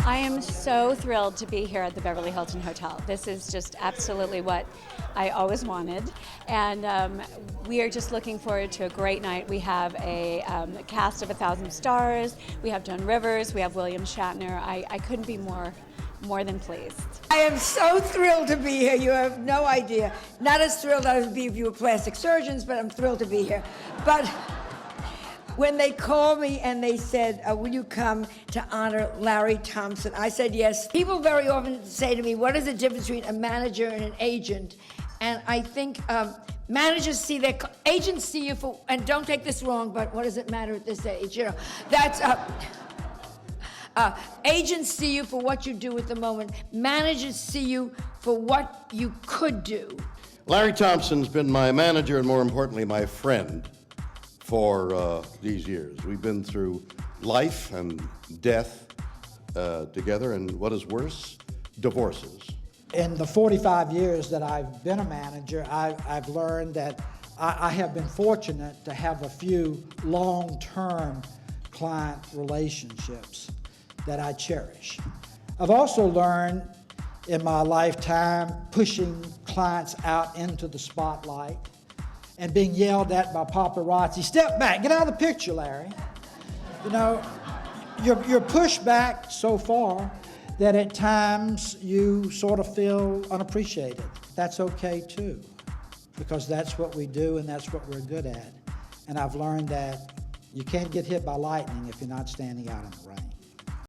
I am so thrilled to be here at the Beverly Hilton Hotel. This is just absolutely what I always wanted, and we are just looking forward to a great night. We have a cast of 1,000 stars. We have Joan Rivers. We have William Shatner. I couldn't be more than pleased. I am so thrilled to be here. You have no idea. Not as thrilled as I would be if you were plastic surgeons, but I'm thrilled to be here. But when they called me and they said, will you come to honor Larry Thompson? I said yes. People very often say to me, what is the difference between a manager and an agent? And I think managers see their agents see you for, and don't take this wrong, but what does it matter at this age? You know, that's agents see you for what you do at the moment. Managers see you for what you could do. Larry Thompson's been my manager and, more importantly, my friend for these years. We've been through life and death together, and what is worse, divorces. In the 45 years that I've been a manager, I've learned that I have been fortunate to have a few long-term client relationships that I cherish. I've also learned in my lifetime pushing clients out into the spotlight and being yelled at by paparazzi. Step back, get out of the picture, Larry. You know, you're pushed back so far that at times you sort of feel unappreciated. That's okay too, because that's what we do and that's what we're good at. And I've learned that you can't get hit by lightning if you're not standing out in the rain.